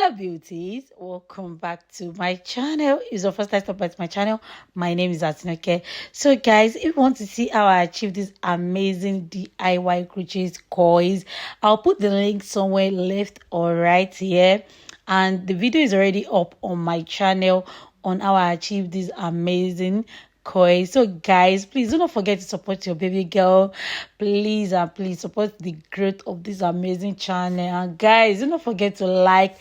Hello beauties, welcome back to my channel. If it's your first time stopping by my channel, my name is Atinoke. So guys, if you want to see how I achieve this amazing DIY crochet coils, I'll put the link somewhere left or right here, and the video is already up on my channel on how I achieve this amazing coil. So guys, please do not forget to support your baby girl. Please and please support the growth of this amazing channel. And guys, do not forget to like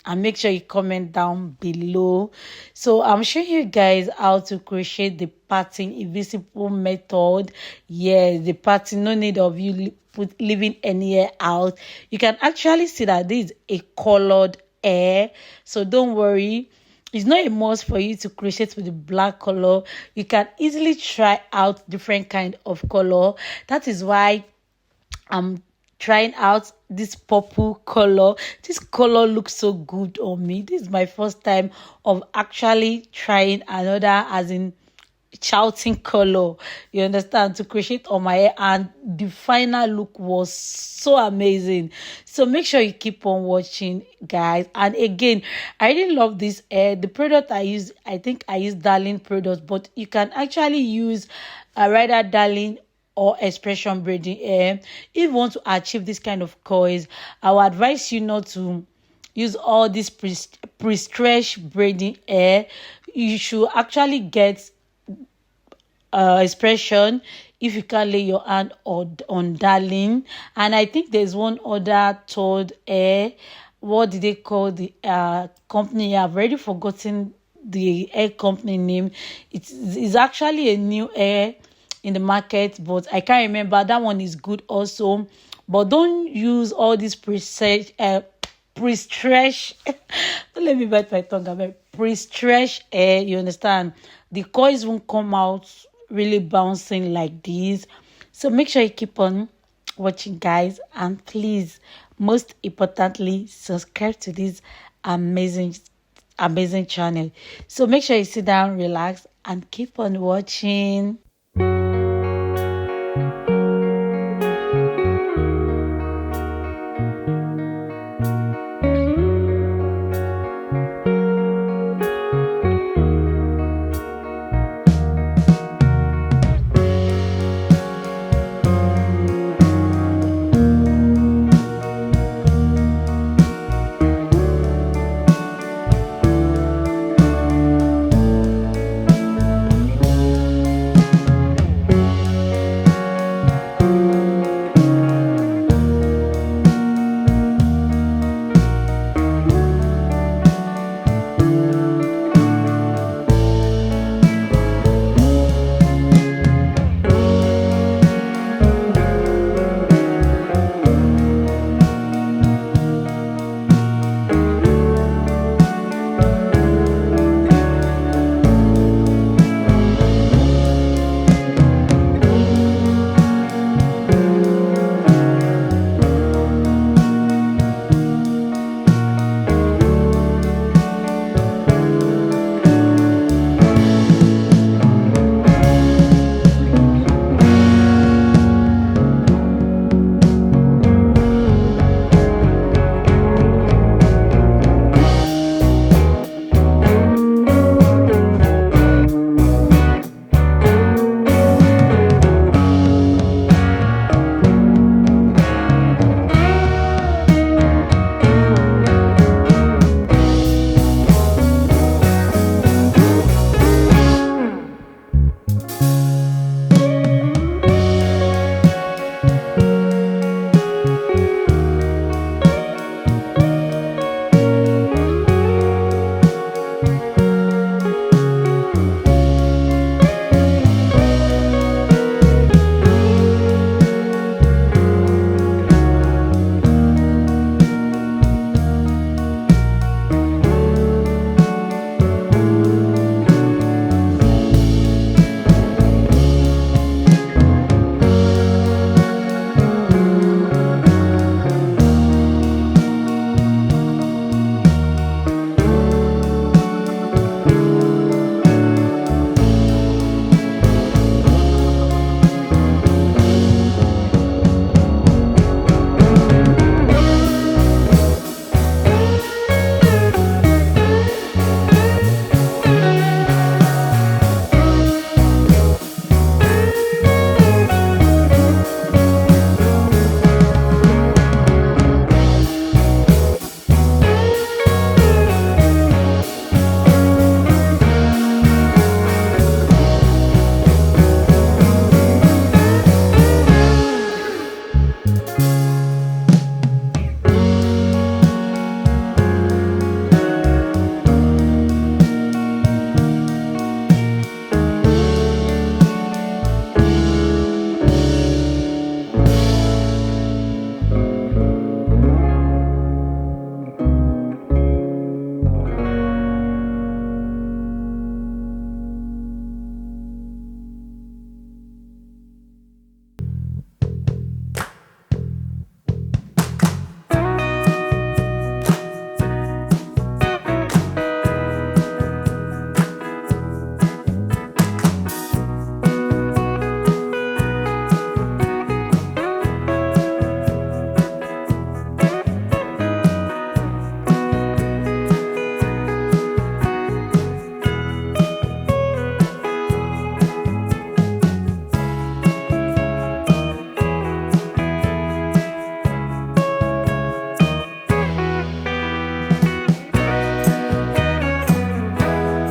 and make sure you comment down below. So I'm showing you guys how to crochet the pattern invisible method. Yes, the pattern, no need of you leaving any hair out. You can actually see that this is a colored hair, so don't worry. It's not a must for you to crochet with the black color. You can easily try out different kind of color. That is why I'm trying out this purple color. This color looks so good on me. This is my first time of actually trying another, as in shouting color, you understand, to crochet on my hair, and the final look was so amazing. So make sure you keep on watching, guys. And again, I really love this hair. The product I use, I think I use Darling products, but you can actually use rather Darling or expression braiding hair. If you want to achieve this kind of coils, I would advise you not to use all this pre-stretch braiding hair. You should actually get expression if you can lay your hand on Darling. And I think there's one other third hair. What did they call the company? I've already forgotten the hair company name. It's actually a new hair in the market, but I can't remember. That one is good also, but don't use all this pre-stretch don't let me bite my tongue. I pre-stretch hair, you understand, the coils won't come out really bouncing like this. So make sure you keep on watching, guys, and please, most importantly, subscribe to this amazing channel. So make sure you sit down, relax, and keep on watching.